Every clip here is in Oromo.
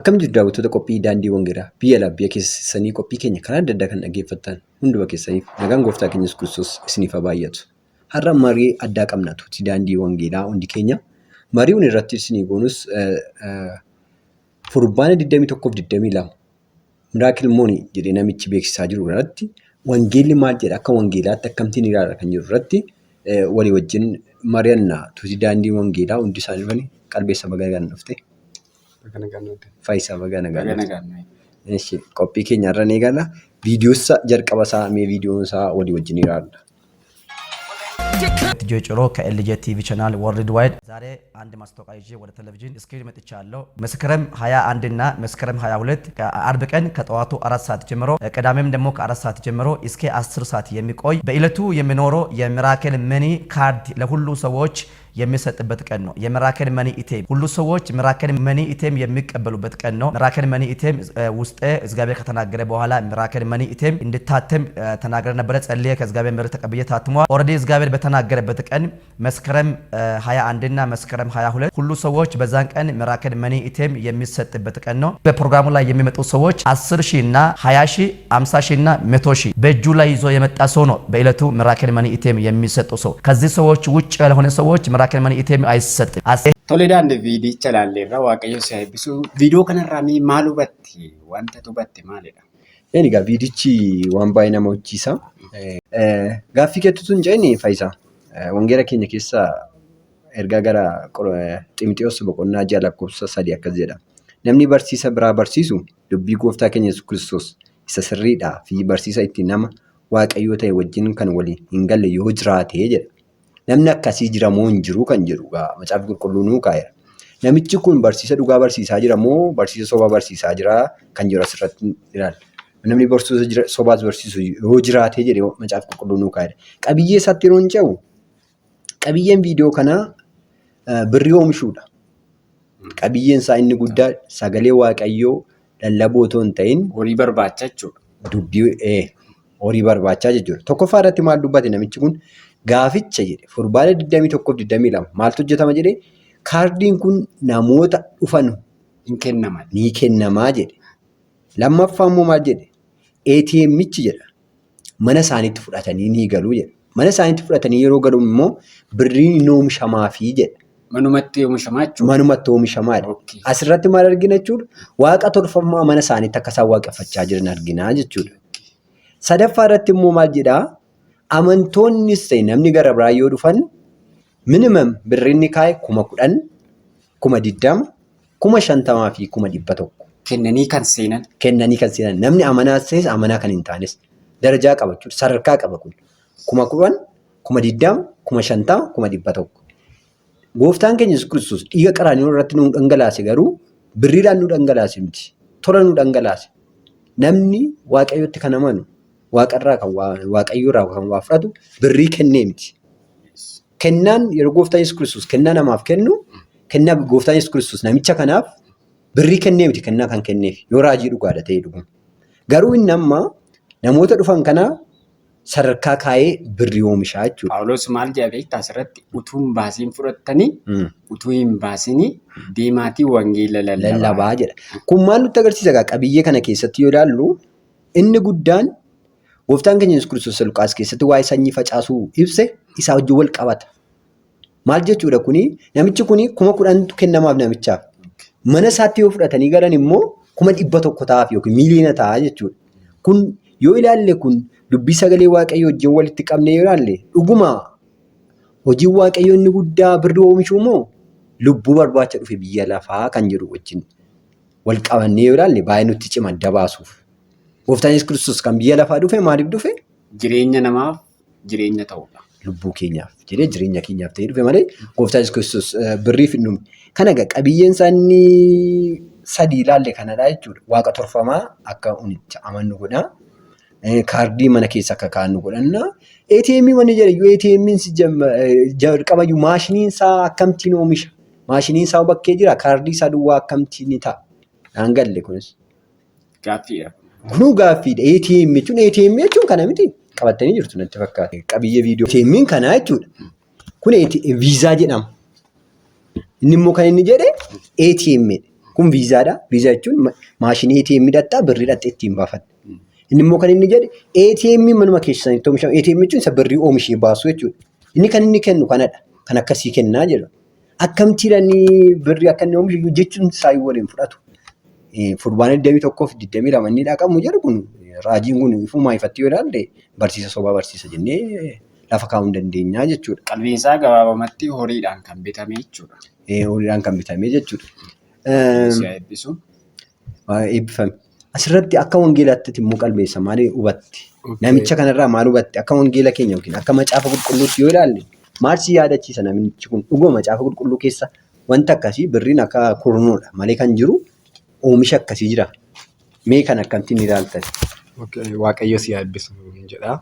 Akkam jirtu daawwattoota qophii daandii wangeelaa biyya alaa biyya keessanii qophii keenya karaa adda addaa kan dhaggeeffattan hunduma keessaniif nagaan gooftaa keenya Yesuus Kiristoos isiniif haa baay'atu. Har'a marii addaa qabna tuuti daandii wangeelaa hundi keenya. Mariiwwan irratti isinii boonus fulbaana 21-22 miraakil moonii jedhee namichi beeksisaa jiru irratti wangeelli maal jedha akka wangeelaatti akkamittiin ilaala kan jiru irratti walii wajjin mari'annaa tuuti daandii wangeelaa hundi isaanii qalbeessa bagaan dhufte. Faayisaa bagaa nagaa. Qophii keenya irra ni eegalla. Viidiyoo jalqaba isaa mee viidiyoon isaa walii wajjin ilaalla. ጆሮ ከኤልጄ ቲቪ ቻናል ወርልድ ዋይድ ዛሬ አንድ ማስታወቂያ ይዤ ወደ ቴሌቪዥን ስክሪን መጥቻለሁ። መስከረም 21 እና መስከረም 22 ከአርብ ቀን ከጠዋቱ 4 ሰዓት ጀምሮ ቅዳሜም ደግሞ ከ4 ሰዓት ጀምሮ እስከ 10 ሰዓት የሚቆይ በእለቱ የሚኖረው የሚራክል መኒ ካርድ ለሁሉ ሰዎች የሚሰጥበት ቀን ነው። የሚራክል መኒ ኢቴም ሁሉ ሰዎች ሚራክል መኒ ኢቴም የሚቀበሉበት ቀን ነው። ሚራክል መኒ ኢቴም ውስጥ እግዚአብሔር ከተናገረ በኋላ ሚራክል መኒ ኢቴም እንድታተም ተናገረ ነበር። ጸልየ ከእግዚአብሔር ምሕረት ተቀብየ ታትሟል። ኦሬዲ እግዚአብሔር በተናገረበት ቀን መስከረም 21 እና መስከረም 22 ሁሉ ሰዎች በዛን ቀን ሚራክል መኒ ኢቴም የሚሰጥበት ቀን ነው። በፕሮግራሙ ላይ የሚመጡ ሰዎች 10,000 እና 20,000 50,000 እና 100,000 በእጁ ላይ ይዞ የመጣ ሰው ነው በእለቱ ሚራክል መኒ ኢቴም የሚሰጡ ሰው። ከዚህ ሰዎች ውጭ ያልሆነ ሰዎች ሚራክል መኒ ኢቴም አይሰጥም። ቶሌዳን ቪዲዮ ይቻላል ዋቀዮ ሳይብሱ ቪዲዮ ከነራሚ ማሉበት ዋንተ ቱበት ማለዳ ኤኒጋ ቪዲቺ ዋን ባይና ሞቺሳ ጋፊ ከቱቱን ጀኒ ፋይሳ ወንጌላ ኬኛ ኬሳ ኤርጋ ጋራ ጢምቴዎስ በቆና ጃላኮብሳ ሳዲ አከዘዳ ነምኒ በርሲሰ ብራ በርሲሱ ዱቢ ጎፍታ ኬኛ ኢየሱስ ክርስቶስ ይሰስሪዳ ፊ በርሲሳ ኢቲናማ ዋቀዮ ታይ ወጅን ከን ወሊ እንገለ ይሁጅራቴ ጀ namni akkasii jira moo hin jiru kan jedhu macaafa qulqulluun kaa'eera. Namichi kun barsiisa dhugaa barsiisaa jira moo barsiisa sobaa barsiisaa jira kan jiru asirratti ilaalla. Namni barsiisa sobaas barsiisu yoo jiraatee jedhee macaafa qulqulluun kaa'eera. Qabiyyee isaatti yeroo hin ce'u qabiyyeen viidiyoo kanaa birrii oomishuudha. Qabiyyeen isaa inni guddaa sagalee waaqayyoo lallaboo otoo hin ta'in horii barbaacha jechuudha. Dubbii horii barbaachaa jechuudha. Tokkoffaa irratti maal dubbate namichi kun? Gaaficha jedhe fulbaana 21-22 maaltu hojjetama jedhe kaardiin kun namoota dhufan ni kennamaa jedhe. Lammaffaa immoo maal jedhe ATMichi jedha mana isaaniitti fudhatanii ni galuu jedhe. Mana isaaniitti fudhatanii yeroo galu immoo birriin ni oomishamaafi jedha. Manumatti oomishamaa jechuudha. Manumatti oomishamaa jedha. Asirratti maal argina jechuudha? Waaqa tolfamaa mana isaaniitti akka isaan waaqeffachaa jiran argina jechuudha. Sadaffaa irratti immoo maal jedhaa? Amantoonnis ta'e namni gara biraa yoo dhufan minimum birriin kaa'e 10,000, 20,000, 50,000 fi 100,000 kennanii kan seenan. Namni amanaas ta'es amanaa kan hin taanes darajaa qaba jechuudha. Sadarkaa qaba kun 10,000, 20,000, 50,000, 100,000. Gooftaan keenya Yesuus Kiristoos dhiiga qaraaniyoon irratti nu dhangalaase garuu birriidhaan nu dhangalaase miti. Tola nu dhangalaase. Namni waaqayyotti kan amanu waaqarraa kan waaqayyoorraa kan waa fudhatu birrii kennee miti. Kennaan yeroo gooftaan Yesuus Kiristoos kennaa namaaf kennu kennaa gooftaan Yesuus Kiristoos namicha kanaaf birrii kennee miti kennaa kan kenneef yoo raajii dhugaadha ta'ee dhugu. Garuu inni amma namoota dhufan kana sadarkaa kaa'ee birrii oomishaa jechuudha. Phaawulos maal jedhee asirratti utuu hin baasiin fudhattanii utuu hin baasinii deemaatii wangeela lallabaa jedha. Kun maal nutti agarsiisa qabiyyee kana keessatti yoo ilaallu inni guddaan gooftaan keenya Yesuus Kiristoos Luqaas keessatti waa'ee sanyii facaasuu ibse isaa wajjin wal qabata. Maal jechuudha kuni namichi kuni 10,000 kennamaaf namichaaf. Mana isaatti yoo fudhatanii galan immoo 100,000 ta'aaf yookiin miliyoona ta'a jechuudha. Kun yoo ilaalle kun dubbii sagalee waaqayyoo wajjin walitti qabnee yoo ilaalle dhuguma hojiin waaqayyoo inni guddaa birrii oomishuu moo lubbuu barbaacha dhufe biyya lafaa kan jedhu wajjin wal qabannee yoo ilaalle baay'ee nutti cima adda baasuuf. Gooftaan Yesuus Kiristoos kan biyya lafaa dhufe maaliif dhufe? Jireenya namaaf jireenya ta'uudha. Lubbuu keenyaaf jedhee jireenya keenyaaf ta'ee dhufe malee gooftaan Yesuus Kiristoos birriif hin dhumne. Kana qabiyyeen isaa inni sadii ilaalle kanadha jechuudha. Waaqa tolfamaa akka unicha amannu godha. Kaardii mana keessa akka kaa'annu godhanna. ATM wanni jedhayu ATM'n jalqabayyuu maashiniin isaa akkamittiin oomisha? Maashiniin isaa bakkee jira kaardii isaa duwwaa akkamittiin ta'a? Naan galle kunis. Gaaffiidha. Kunu gaaffiidha. ATM jechuun kana miti qabattanii jirtu natti fakkaata. Qabiyyee viidiyoo ATM'n kana jechuudha. Kun viizaa jedhama. Inni immoo kan inni jedhe ATM. Kun viizaadha. Viizaa jechuun maashinii ATM hidhattaa birrii hidhattee ittiin baafatta. Inni immoo kan inni jedhe ATM manuma keessanitti oomishamu. ATM jechuun isa birrii oomishee baasu jechuudha. Inni kan inni kennu kanadha. Kan akkasii kennaa jedha. Akkamtiidhanii birrii akka inni oomishu jechuun saayii waliin fudhatu. Fulbaana 21 fi 22 inni dhaqamu jedhu kun raajiin kun ifumaa ifatti yoo ilaalle barsiisa sobaa barsiisa jennee lafa kaa'uu hin dandeenya jechuudha. Qalbiinsaa gabaabumatti horiidhaan kan bitame jechuudha. Horiidhaan kan bitame jechuudha. Eebbisu. Eebbifame. Asirratti akka wangeelaatti immoo qalbeessa maal hubatti? Namicha kanarraa maal hubatti? Akka wangeela keenya yookiin akka macaafa qulqulluutti yoo ilaalle maal si yaadachiisa namichi kun dhuguma macaafa qulqulluu keessa wanta akkasii birriin akka kurnuudha malee kan jiru oomisha akkasii jira. Mee kan akkamittiin ilaaltan? Waaqayyo si eebbisu jedha.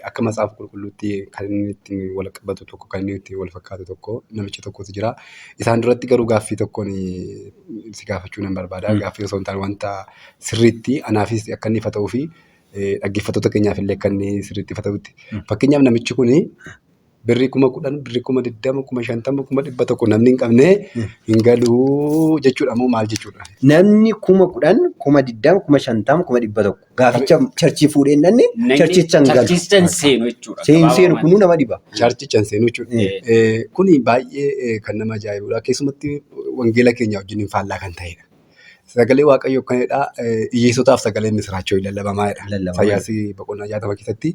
Akka macaafa qulqulluutti kan inni ittiin wal qabatu tokko kan inni ittiin wal fakkaatu tokko namichi tokkotu jira. Isaan duratti garuu gaaffii tokkoon si gaafachuu nan barbaada. Gaaffii osoo hin taane wanta sirriitti anaafis akka inni ifa ta'uu fi dhaggeeffattoota keenyaaf illee akka inni sirriitti ifa ta'utti. Fakkeenyaaf namichi kun birrii 10,000, birrii 20,000, 50,000, 100,000 namni hin qabne hin galuu jechuudha moo maal jechuudha? Namni 10,000, 20,000, 50,000, 100,000 gaaficha charchii fuudhee nanne charchichaan galu. Charchichaan seenu jechuudha. Seenu kunuu nama dhiba. Charchichaan seenu jechuudha. Kuni baay'ee kan nama ajaa'ibudha. Keessumatti wangeela keenya wajjin hin faallaa kan ta'edha. Sagalee Waaqayyoo kanadha. Hiyyeessotaaf sagaleen misiraachoo lallabamaadha. Fayyaasii boqonnaa 60 keessatti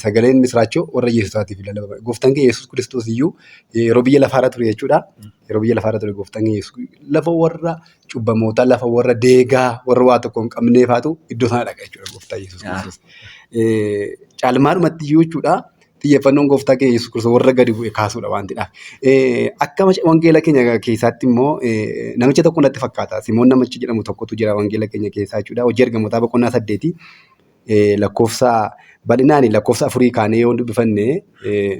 sagaleen misiraachoo warra hiyyeessotaatiif lallabama. Gooftaan keenya Yesuus Kiristoos iyyuu yeroo biyya lafaarra ture jechuudha. Yeroo biyya lafaarra ture gooftaan keenya Yesuus lafa warra cubbamoota, lafa warra deegaa, warra waa tokko hin qabneefaatu iddoo sana dhaqa jechuudha gooftaan Yesuus Kiristoos. Caalmaadhumatti iyyuu jechuudha. Xiyyeeffannoon gooftaa keenya Yesuus Kiristoos warra gadi bu'e kaasuudha waantidha. Akka wangeela keenya keessatti immoo namicha tokko natti fakkaata. Simoon namichi jedhamu tokkotu jira wangeela keenya keessaa jechuudha. Hojii ergamootaa boqonnaa 8 lakkoofsa bal'inaan lakkoofsa 4 kaanee yoo dubbifanne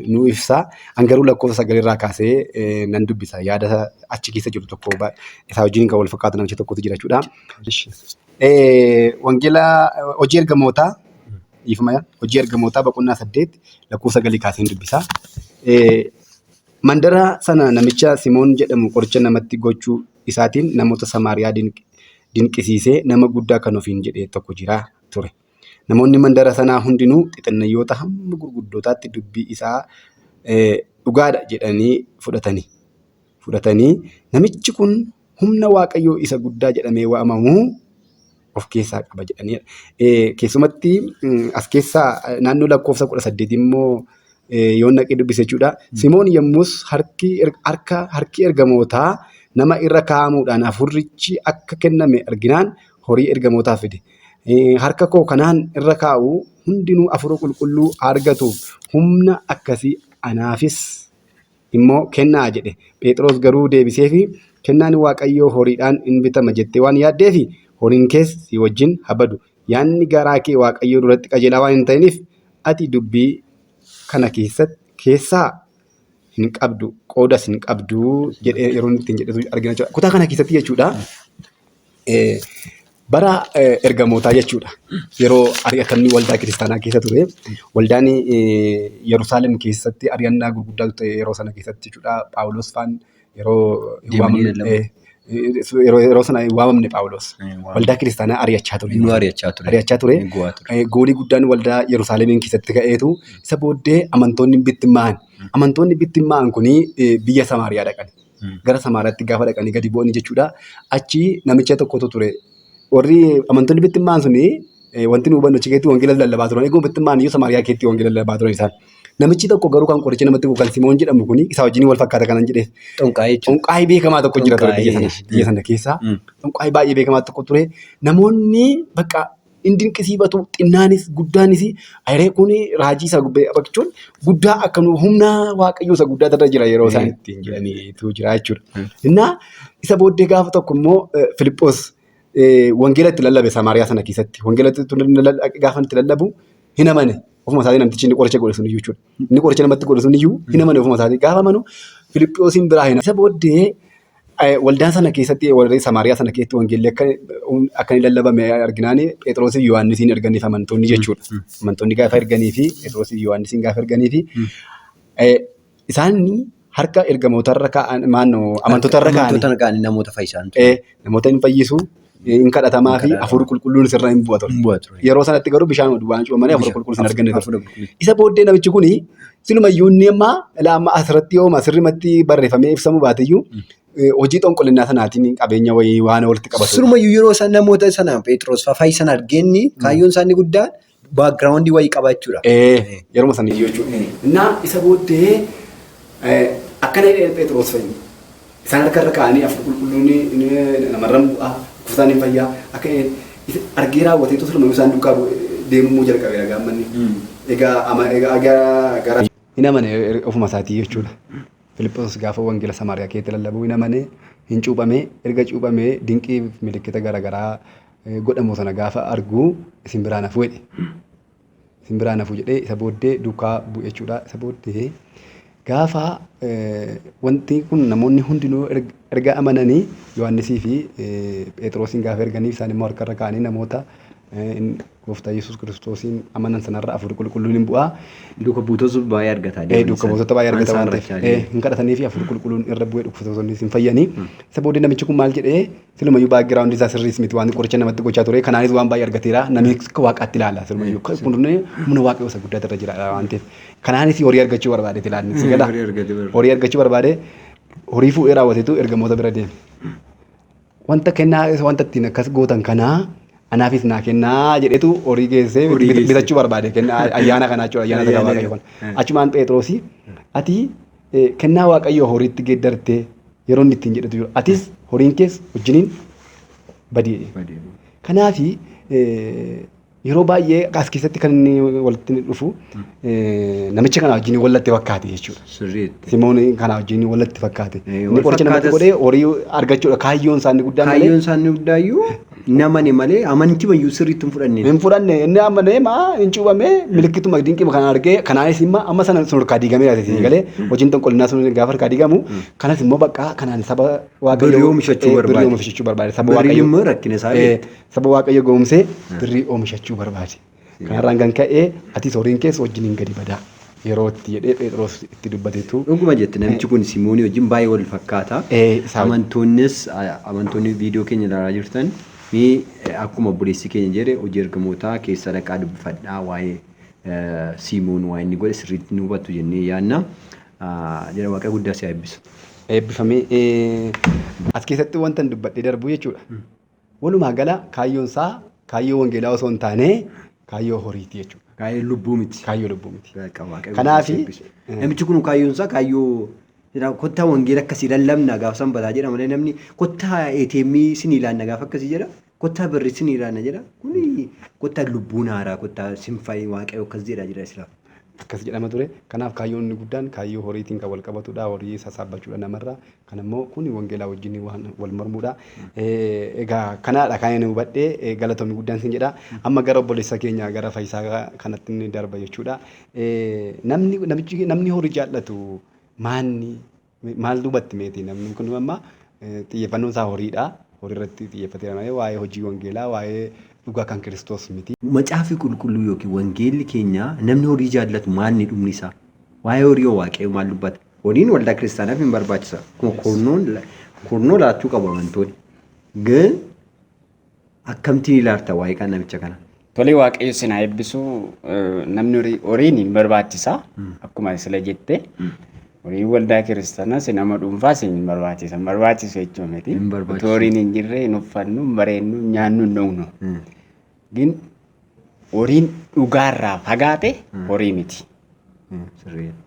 nu ibsa. Hangaruu lakkoofsa 9 irraa kaasee nan dubbisa. Yaada achi keessa jiru tokko isaa wajjin kan wal fakkaatu namicha tokkotu jira jechuudha. Wangeela hojii ergamootaa hojii ergamootaa boqonnaa 8 lakkoofsa 9 kaaseen dubbisa. Mandara sana namicha Simoon jedhamu qoricha namatti gochuu isaatiin namoota Samaariyaa dinqisiisee nama guddaa kan ofiin jedhee tokko jira ture. Namoonni mandara sanaa hundinuu xixinnoota hamma gurguddootaatti dubbii isaa dhugaadha jedhanii fudhatanii namichi kun humna Waaqayyoo isa guddaa jedhamee waamamu of keessaa qaba jedhaniidha. Keessumatti as keessaa naannoo lakkoofsa 18 immoo yoo naqee dubbise jechuudha. Simoon yommus harki ergamootaa nama irra kaa'amuudhaan hafuurrichi akka kenname arginaan horii ergamootaa fide. Harka koo kanaan irra kaa'u hundinuu hafuura qulqulluu argatuuf humna akkasii anaafis immoo kennaa jedhe. Phexros garuu deebisee fi kennaan Waaqayyoo horiidhaan hin bitama jettee waan yaaddeefi horiin kees si wajjin habadu. Yaanni garaa kee Waaqayyoo duratti qajeelaa waan hin ta'iniif ati dubbii kana keessaa hin qabdu, qoodas hin qabdu jedhee yeroo ittiin jedhetu argina jechuudha. Kutaa kana keessatti jechuudha. Bara ergamootaa jechuudha. Yeroo ari'atamni waldaa kiristaanaa keessa ture, waldaan Yerusaalem keessatti ari'annaa gurguddaa ta'e yeroo sana keessatti jechuudha. Phaawulos faan yeroo sana waamamne Phaawulos waldaa kiristaanaa ari'achaa ture. Goolii guddaan waldaa Yerusaalemiin keessatti ka'eetu isa booddee amantoonni bittimmaa'an kuni biyya Samaariyaa dhaqan. Gara Samaariyaatti gaafa dhaqanii gadi bu'anii jechuudha. Achi namicha tokkotu ture. Warri amantoonni bittimmaa'an suni wanti nu hubannu achi keessatti wangeela lallabaa turan. Eeguma bittimmaa'an iyyuu Samaariyaa keessatti wangeela lallabaa turan isaan. Namichi tokko garuu kan qoricha namatti kan Simoon jedhamu kuni isaa wajjin wal fakkaata kanan jedheef. Xonqaayii beekamaa tokko jira ture biyya sana keessa. Xonqaayii baay'ee beekamaa tokko ture. Namoonni bakka hin dinqisiifatu xinnaanis guddaanis ayiree kun raajii isa bakkichuun guddaa akka humna Waaqayyoo isa guddaa irra jira yeroo isaan ittiin jedhaniitu jira jechuudha. Innaa isa booddee gaafa tokko immoo Filiphos wangeela itti lallabe Samaariyaa sana keessatti. Wangeela gaafa itti lallabu hin amane. Ofuma isaatii namtichi inni qoricha godhe sun iyyuu jechuudha. Inni qoricha namatti godhe sun iyyuu hin amane ofuma isaatii. Gaafa amanu Filiphosiin biraa hin isa booddee waldaan sana keessatti warri Samaariyaa sana keessatti wangeelli akka inni lallabame arginaan Phexrosii fi Yohaannisiin erganiif amantoonni jechuudha. Amantoonni gaafa erganii fi Phexrosii fi Yohaannisiin gaafa erganii fi isaan harka ergamootarra kaa'an maannoo amantoota kaa'an namoota fayyisan. Namoota hin fayyisu. In kadhatamaa fi hafuurri qulqulluun sirraa hin bu'atu. Yeroo sanatti garuu bishaan duwwaan cuubamanii hafuura qulqulluun hin arganne ture. Isa booddee namichi kuni silumayyuu inni amma asirratti yoo sirrimatti barreeffamee ibsamu baateyyuu hojii xonqollinnaa sanaatiin qabeenya wayii waan walitti qabatu. Silumayyuu yeroo isaan namoota sana Phexros fayyisan argeenni kaayyoon isaanii guddaan baakgiraawundii wayii qaba jechuudha. Yeroo sana iyyuu jechuudha. Innaa isa booddee akkana Phexros fayyi. Isaan harkarra kaa'anii hafuura qulqulluun namarraan bu'aa. Kutaan hin fayyaa akka argee raawwatee ture isaan duukaa deemuu jalqabeera gaammanni. Egaa gara hin amane ofuma isaatii jechuudha. Filiphos gaafa wangeela Samaariyaa keessatti lallabuu hin amane hin cuuphamee erga cuuphamee dinqii milikkita garaagaraa godhamu sana gaafa argu isin biraan hafu jedhe. Isin biraan hafu jedhee isa booddee duukaa bu'e jechuudha. Isa booddee gaafa wanti kun namoonni hundinuu erga amananii Yohaannisii fi Phexrosiin gaafa erganiif isaan immoo harkarra kaa'anii namoota gooftaa Yesuus Kiristoosiin amanan sanarra hafuurri qulqulluun hin bu'aa. Duuka buutota baay'ee argata. Duuka buutota baay'ee argata waan ta'eef hin kadhatanii fi hafuurri qulqulluun irra bu'ee dhukkubsattoonni hin fayyanii. Isa booddee namichi kun maal jedhee silumayyuu baagiraawundi isaa sirriis miti waan qoricha namatti gochaa ture kanaanis waan baay'ee argateera namni akka waaqaatti ilaala silumayyuu kun humna waaqayyoo isa guddaa irra jira waan ta'eef kanaanis horii argachuu barbaade ilaalni si gala horii argachuu barbaade horii fuudhee raawwateetu ergamoota bira deeme. Wanta kennaa wanta ittiin akkas gootan kanaa anaafis naa kennaa jedhetu horii geessee bitachuu barbaade ayyaana kanaa jechuudha ayyaana tagaa waaqayyo kun. Achumaan Phexrosi ati kennaa waaqayyoo horiitti geeddartee yeroo inni ittiin jedhetu jiru atis horiin kees wajjiniin badii. Kanaafi yeroo baay'ee as keessatti kan inni walitti dhufu namicha kana wajjin walitti fakkaate jechuudha. Simoon kana wajjin walitti fakkaate. Inni qoricha namatti godhee horii argachuudha kaayyoon isaanii guddaan malee. Kaayyoon isaanii guddaayyuu namani malee amantii mayyuu sirriitti hin fudhanne. Hin fudhanne inni amanee hin cuubamee milikkituma dinqii kana argee kanaanis immoo amma sana sun harkaa diigamee yaasee galee hojiin xonqollinaa sun gaafa harkaa diigamu kanas immoo bakka kanaan saba waaqayyoo birrii oomishachuu barbaade. Saba waaqayyoo goomsee birrii oomishachuu barbaade. Kanarraan kan ka'ee atis horiin keessa wajjin gadi badaa. Yeroo itti jedhee Phexros itti dubbateetu. Dhuguma jette namichi kun Simoonii wajjin baay'ee wal fakkaata. Amantoonni viidiyoo keenya ilaalaa jirtan fi akkuma obboleessi keenya jedhe hojii ergamootaa keessa dhaqaa dubbifadhaa waa'ee Simoon waa'ee inni godhe sirriitti nu hubattu jennee yaadna. Jara waaqa guddaa si eebbisu. Eebbifamee as keessatti wanta dubbadhee darbu jechuudha. Walumaa gala kaayyoon isaa kaayyoo wangeelaa osoo hin taane kaayyoo horiiti jechuudha. Kaayyoo lubbuu miti. Kaayyoo lubbuu miti. Kanaafi namichi kun kaayyoon isaa kaayyoo kottaa wangeela akkasii lallabna gaafa sanbataa jedha malee namni kottaa ATM sinii ilaanna gaafa akkasii jedha kottaa birri sinii ilaanna jedha kuni kottaa lubbuun haaraa kottaa sinfayii waaqayyoo akkas jedha jira islaam. Akkas jedhama ture. Kanaaf kaayyoon guddaan kaayyoo horiitiin kan wal qabatudha. Horii sassaabbachuudha namarraa. Kan immoo kun wangeelaa wajjin wal mormuudha. Egaa kanaadha kan inni hubadhee galatoomii guddaan sin jedha. Amma gara obboleessa keenya gara Fayyisaa kanatti inni darba jechuudha. Namni horii jaallatu maal duubatti meeti namni kun amma xiyyeeffannoon isaa horiidha. Horii irratti xiyyeeffatee waa'ee hojii wangeelaa waa'ee dhugaa kan Kiristoos miti. Macaafi qulqulluu yookiin wangeelli keenya namni horii jaallatu maal ni dhumni isaa? Waa'ee horii waaqayyoo maal dubbata? Horiin waldaa kiristaanaaf hin barbaachisa. Kurnoo laachuu qabu amantoonni. ግን akkamtiin ilaalta waa'ee kan namicha kana? Tolee waaqayyo sinaa eebbisu namni horiin hin barbaachisa. Akkuma sila jette horiin waldaa kiristaanaa nama dhuunfaa hin barbaachisa. Barbaachisu jechuun miti. Horiin hin jirre hin uffannu, hin bareennu, hin nyaannu, hin dhugnu. Gin horiin dhugaarraa fagaate horii miti.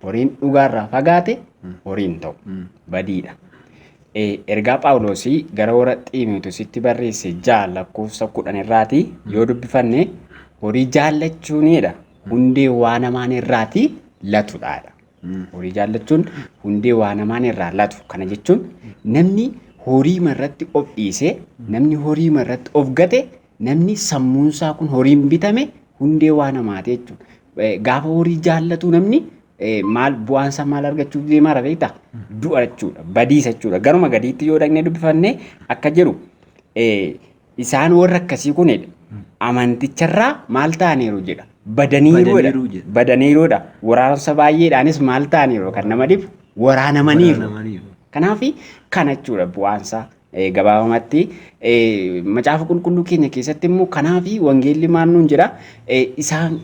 Horiin dhugaarraa fagaate horiin ta'u badiidha. Ergaa Phaawulosii gara warra Xiimotewositti barreesse 6:10 irraati yoo dubbifanne horii jaallachuunidha. Hundee waa namaan irraati latudhaadha. Horii jaallachuun hundee waa namaan irraa latu. Kana jechuun namni horii irratti of dhiisee, namni horii irratti of gate, namni sammuunsaa kun horiin bitame hundee waa namaati jechuudha. Gaafa horii jaallatu namni maal bu'aansa maal argachuuf deemaa rafeeta? Du'a jechuudha. Badiisa jechuudha. Garuma gadiitti yoo dhaqnee dubbifanne akka jedhu isaan warra akkasii kunidha. Amanticharraa maal ta'aniiru jedha. Badaniiroodha. Waraansa baay'eedhaanis maal ta'aniiru kan nama dhibu waraanamaniiru. Kanaaf kana jechuudha bu'aansaa. Gabaabumatti macaafa qulqulluu keenya keessatti immoo kanaaf wangeelli maal nuun jedha isaan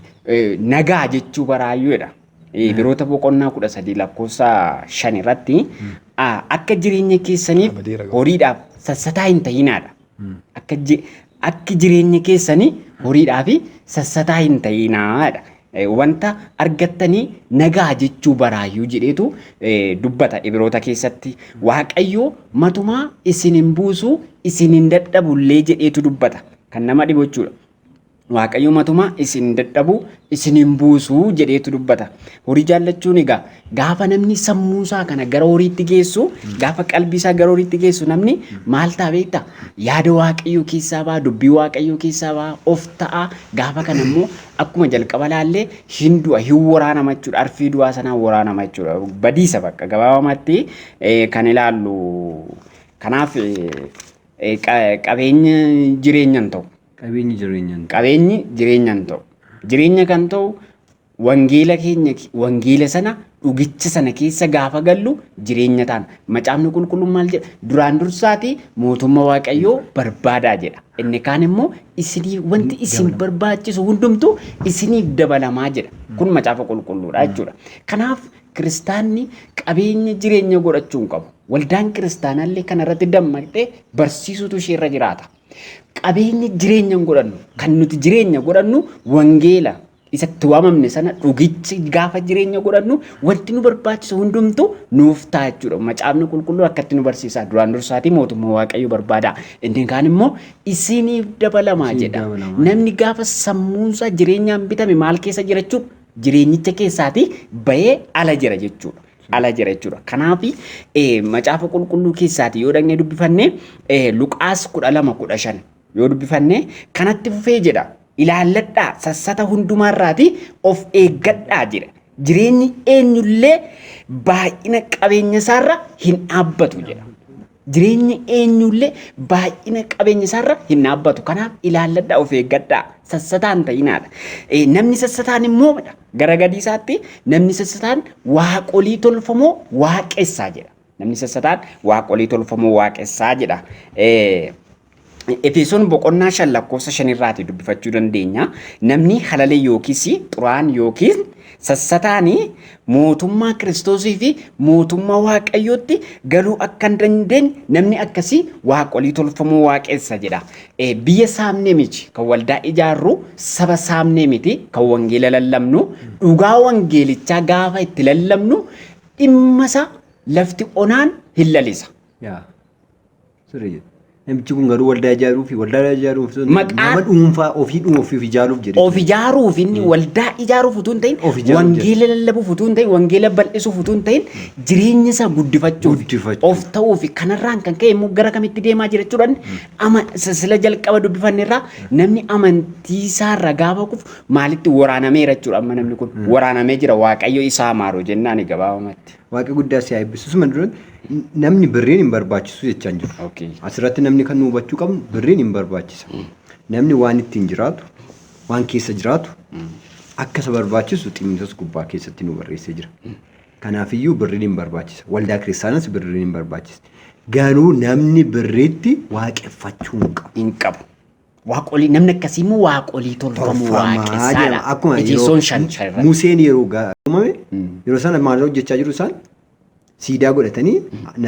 nagaa jechuu baraayyuudha. Biroota boqonnaa 13 lakkoofsa 5 irratti akka jireenya keessaniif horiidhaaf sassataa hin ta'inaadha. Akka jireenya keessanii horiidhaaf sassataa hin ta'inaadha. Wanta argattanii nagaa jechuu baraayyuu jedheetu dubbata Ibroota keessatti. Waaqayyo matumaa isin hin buusu isin hin dadhabullee jedheetu dubbata. Kan nama dhibu jechuudha. Waaqayyo matumaa isin hin dadhabu isin hin buusu jedheetu dubbata. Horii jaallachuun egaa gaafa namni sammuusaa kana gara horiitti geessu, gaafa qalbiisaa gara horiitti geessu namni maal ta'a beektaa? Yaada Waaqayyoo keessaa ba'a, dubbii Waaqayyoo keessaa ba'a, of ta'a. Gaafa kana immoo akkuma jalqaba laallee hin du'a, hin waraanama jechuudha. Arfii du'aa sanaan waraanama jechuudha. Badiisa bakka gabaabumatti kan ilaallu. Kanaaf qabeenya jireenyaan ta'u. Qabeenyi jireenyaan ta'u. Jireenya kan ta'u wangeela keenya wangeela sana dhugicha sana keessa gaafa gallu jireenya taana. Macaafni qulqulluun maal jedha? Duraan dursaati mootummaa Waaqayyoo barbaadaa jedha. Inni kaan immoo isinii wanti isin barbaachisu hundumtu isiniif dabalamaa jedha. Kun macaafa qulqulluudha jechuudha. Kanaaf kiristaanni qabeenya jireenya godhachuu hin qabu. Waldaan kiristaanaallee kanarratti dammaqxee barsiisutu isheerra jiraata. Qabeenya jireenya godhannu kan nuti jireenya godhannu wangeela isatti waamamne sana dhugichi gaafa jireenya godhannu wanti nu barbaachisu hundumtu nuuf ta'a jechuudha. Macaafni qulqulluu akkatti nu barsiisa. Duraan dursaati mootummaa Waaqayyoo barbaada. Inni kaan immoo isiniif dabalamaa jedha. Namni gaafa sammuunsaa jireenyaan bitame maal keessa jira jechuudha? Jireenyicha keessaati bahee ala jira jechuudha. Ala jira jechuudha. Kanaaf macaafa qulqulluu keessaati yoo dhaqnee dubbifanne Luqaas 12:15 yoo dubbifanne kanatti fufee jedha. Ilaalladhaa sassata hundumaarraati of eeggadhaa jira. Jireenyi eenyullee baay'ina qabeenya isaarra hin dhaabbatu jedha. Jireenyi eenyullee baay'ina qabeenya isaarra hin dhaabbatu. Kanaaf ilaalladhaa of eeggadhaa sassataan ta'inaadha. Namni sassataan immoo gara gadiisaatti namni sassataan waaqolii tolfamoo waaqessaa jedha. Namni sassataan waaqolii tolfamoo waaqessaa jedha. Efesoon boqonnaa 5 lakkoofsa 5 irraati dubbifachuu dandeenya. Namni halalee yookiis xuraan yookiis sassataanii mootummaa Kiristoosii fi mootummaa Waaqayyootti galuu akka hin dandeenye namni akkasii waaqolii tolfamoo waaqessa jedha. Biyya saamnee miti kan waldaa ijaarru saba saamnee miti kan wangeela lallabnu dhugaa wangeelichaa gaafa itti lallabnu dhimma isaa lafti onaan hin lalisa. Namichi kun garuu waldaa ijaaruu fi waldaa ijaaruuf nama dhuunfaa ofiif ijaaruuf jedhe. Of ijaaruuf inni waldaa ijaaruuf utuu hin ta'in wangeela lallabuuf utuu hin ta'in wangeela bal'isuuf utuu hin ta'in jireenya isaa guddifachuuf of ta'uu fi kanarraan kan ka'e immoo gara kamitti deemaa jira jechuudhaan sila jalqaba dubbifanneerraa namni amantii isaarra gaafa kufu maalitti waraanameera jechuudha. Amma namni kun waraanamee jira Waaqayyo isaa maaru jennaan gabaabumatti. Waaqa guddaa si haa eebbisu. Suma dura namni birriin hin barbaachisu jechaan jiru. Asirratti namni kan nu hubachuu qabnu birriin hin barbaachisa. Namni waan ittiin jiraatu, waan keessa jiraatu akka isa barbaachisu Xiimotewos gubbaa keessatti nu barreessee jira. Kanaafiyyuu birriin hin barbaachisa. Waldaa kiristaanas birriin hin barbaachisa. Garuu namni birriitti waaqeffachuu hin qabu. Waaqolii namni akkasii immoo waaqolii tolfamoo waaqessaadha. Akkuma Museen yeroo uumame yeroo sana maal hojjechaa jiru isaan siidaa godhatanii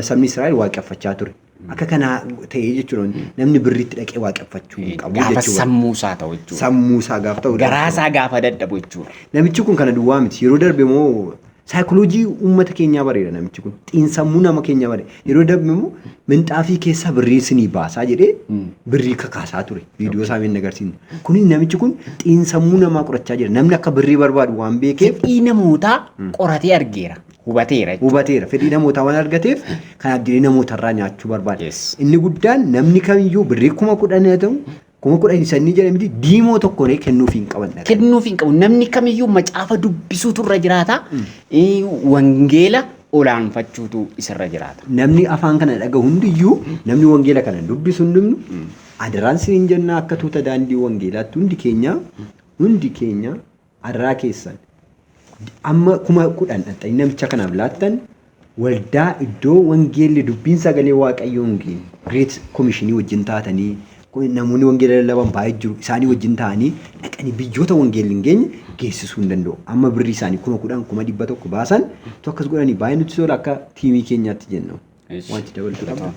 sabni Israa'el waaqeffachaa ture. Akka kana ta'ee jechuudha namni birriitti dhaqee waaqeffachuu qabu jechuudha. Gaafa sammuusaa ta'u jechuudha. Sammuusaa gaafa ta'u. Garaasaa gaafa dadhabu jechuudha. Namichi kun kana duwwaa miti. Yeroo darbe immoo saayikooloojii uummata keenyaa bareeda namichi kun. Xiinsammuu nama keenyaa bareeda. Yeroo darbe immoo minxaafii keessaa birrii isinii baasaa jedhee birrii kakaasaa ture. Viidiyoo isaa hin agarsiisne. Kuni namichi kun xiinsammuu namaa qorachaa jira. Namni akka birrii barbaadu waan beekeef. Fedhii namootaa qoratee argeera. Hubateera. Fedhii namootaa waan argateef kanaaf jedhee namootarraa nyaachuu barbaada. Inni guddaan namni kamiyyuu birrii 10,000 haa ta'u 10,000 jedhamti diimoo tokkoon kennuuf hin qaban. Kennuuf hin qabu. Namni kamiyyuu macaafa dubbisuutu irra jiraata. Wangeela olaanfachuutu isarra jiraata. Namni afaan kana dhagahu hundiyyuu namni wangeela kana dubbisu hundumnu adaraan siin jenna akka tuuta daandii wangeelaatti hundi keenya adaraa keessan amma 10,000 dhaxxanii namicha kanaaf laattan waldaa iddoo wangeelli dubbiin sagalee waaqayyoon Great Commission wajjin taatanii namoonni wangeela lallaban baay'ee jiru isaanii wajjin ta'anii dhaqanii biyyoota wangeelli hin geenye geessisuu hin danda'u. Amma birri isaanii 10,000 100,000 baasan akkas godhanii baay'ee nutti tola akka tiimii keenyaatti jennu. Wanti dabalatu qaba.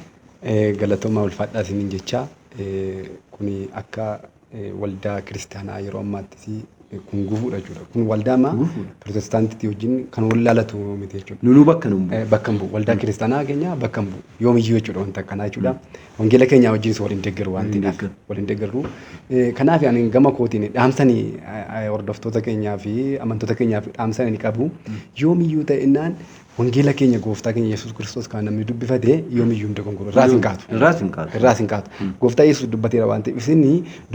Galatoomaa ulfaadhaa isiniin jecha kuni akka waldaa kiristaanaa yeroo ammaatti kun gufuudha jechuudha. Kun waldaa Pirotestaantii wajjin kan wal laalatu miti jechuudha. Nunu bakka nu bakka bu'u waldaa kiristaanaa keenya bakka bu'u yoomiyyuu jechuudha wanta akkanaa jechuudha. Wangeela keenya wajjin waliin deeggaru wanti waliin deeggaru. Kanaaf ani gama kootiin dhaamsanii hordoftoota keenyaa fi amantoota keenyaaf dhaamsanii qabu. Yoomiyyuu ta'inaan wangeela keenya gooftaa keenya Yesuus Kiristoos kan namni dubbifate yoomiyyuu hin dogongoro. Irraas hin kaatu. Gooftaa Yesuus dubbateera waan ta'eef isin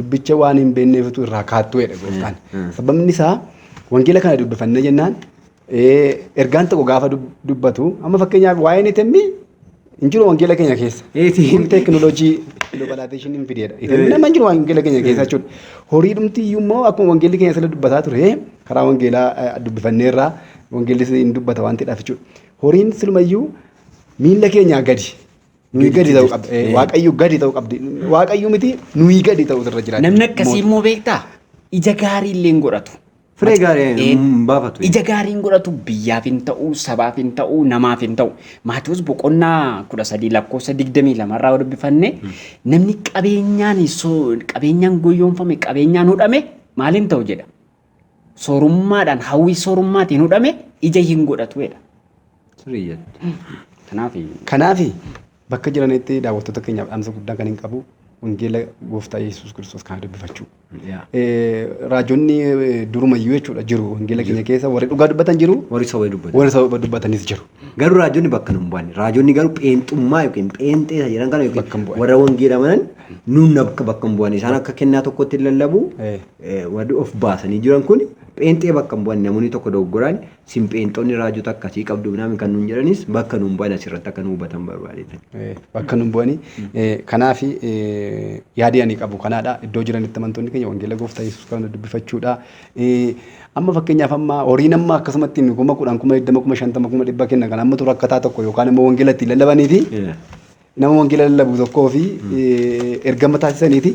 dubbicha waan hin beekneeftu irraa kaattuu jedha gooftaan. Sababni isaa wangeela kana dubbifanne jennaan ergaan tokko gaafa dubbatu amma fakkeenyaaf waa'een itemmi hin jiru wangeela keenya keessa. Teekinooloojii globalaayzeeshinii hin fideedha. Itemmi nama hin jiru wangeela keenya keessa jechuudha. Horii dhumti iyyuu immoo akkuma wangeelli keenya sila dubbataa ture karaa wangeelaa dubbifanneerraa wangeelli hin dubbata waan ta'eef jechuudha. Horiin silumayyuu miila keenyaa gadi. Nuyi gadi ta'uu qabdi. Waaqayyo gadi ta'uu qabdi. Waaqayyo miti nuyi gadi ta'uu irra jiraata. Namni akkasii immoo beektaa ija gaarii illee hin godhatu. Firee gaarii hin baafatu. Ija gaarii hin godhatu biyyaaf hin ta'u, sabaaf hin ta'u, namaaf hin ta'u. Maatiiwwan boqonnaa 13 lakkoofsa 22 irraa dubbifanne namni qabeenyaan goyoonfame qabeenyaan hudhame maaliin ta'u jedha. Soorummaadhaan hawwii soorummaatiin hudhame ija hin godhatu jedha. Kanaaf bakka jiranitti daawwattoota keenyaaf dhaamsa guddaa kan hin qabu wangeela gooftaa Yesuus Kiristoos kana dubbifachuu. Raajonni durumayyuu jechuudha jiru wangeela keenya keessa warri dhugaa dubbatan jiru warri soba dubbatanis jiru. Garuu raajonni bakka nu hin bu'an. Raajonni garuu pheenxummaa yookiin pheenxeessa jedhan kana yookiin warra wangeela manan nuun bakka hin bu'an. Isaan akka kennaa tokkotti lallabu warri of baasanii jiran kun pheenxee bakka hin bu'an namoonni tokko dogoggoraan sin pheenxonni raajota akkasii qabdu naami kan nuun jedhanis bakka nuun bu'an asirratti akka nu hubatan barbaadeetan. Bakka nuun bu'anii kanaaf yaadii ani qabu kanaadha iddoo jiranitti amantoonni keenya wangeela gooftaa Yesuus kana dubbifachuudha. Amma fakkeenyaaf amma horiin amma akkasumatti 10,000 20,000 50,000 100,000 kenna kan amma tura akkataa tokko yookaan immoo wangeela itti lallabanii fi nama wangeela lallabu tokkoo fi ergama taasisaniiti.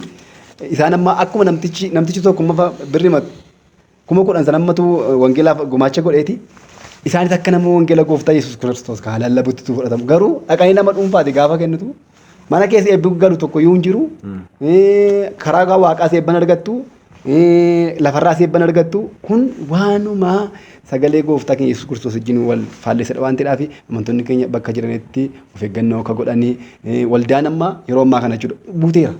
Isaan amma akkuma namtichi tokko amma birri 10,000 san ammatu wangeelaaf gumaacha godheeti. Isaanis akka nama wangeela gooftaa Yesuus Kiristoos kan lallabutti fudhatamu garuu dhaqanii nama dhuunfaati gaafa kennitu mana keessa eebbi galu tokko yoo hin jiru karaa waaqaas eebban argattu lafarraas eebban argattu kun waanuma sagalee gooftaa keenya Yesuus Kiristoos wajjin wal faalleessadha waan ta'eedhaaf amantoonni keenya bakka jiranitti of eeggannoo akka godhanii waldaan amma yeroo ammaa kana jechuudha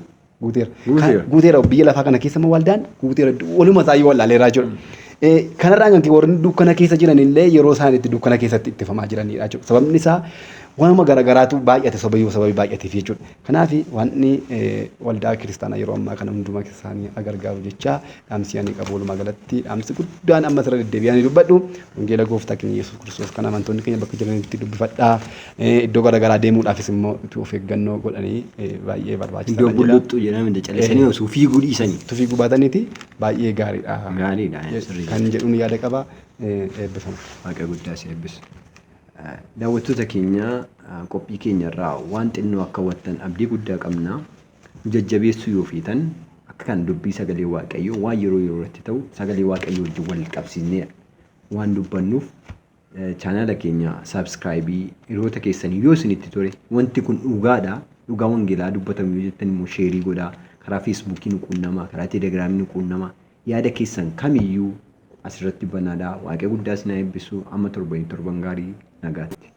guuteera biyya lafaa kana keessa waldaan guuteera waluma isaa yoo wallaaleeraa jiru. Kanarraa kan warri dukkana keessa jiran illee yeroo isaan itti dukkana keessatti ittifamaa jiranidha jechuudha. Sababni isaa waanuma garaagaraatu baay'ate sababii baay'ateef jechuudha. Kanaaf wanni waldaa kiristaanaa yeroo ammaa kana hundumaa isaanii agargaaru jecha dhaamsi ani qabu walumaa galatti dhaamsi guddaan amma sirra deddeebi'anii dubbadhu wangeela gooftaa keenya Yesuus Kiristoos kana amantoonni keenya bakka jiranitti dubbifadhaa iddoo garaagaraa deemuudhaafis immoo of eeggannoo godhanii baay'ee barbaachisaadha. Iddoo bulluxxuu jedhame callisanii osoo fiiguu dhiisanii. Fiiguu baataniiti baay'ee gaariidha. Gaariidha. Kan jedhuun yaada qaba eebbifama. Waaqa guddaa si eebbisu. Daawwattoota keenya qophii keenyarraa waan xinnoo akka wattan abdii guddaa qabna. Jajjabeessuu yoo feetan akka kan dubbii sagalee waaqayyoo waan yeroo yerootti ta'u sagalee waaqayyoo wajjin wal qabsiisnee waan dubbannuuf chaanala keenya saabskraayibii hiriyoota keessanii yoo isinitti tole wanti kun dhugaadha. Dhugaa wangeelaa dubbatamu yoo jettan immoo sheerii godhaa karaa feesbuukii nu quunnamaa karaa teelegiraamii nu quunnamaa yaada keessan kamiyyuu asirratti banaadha. Waaqa guddaa isin haa eebbisu. Amma torban gaarii nagaatti.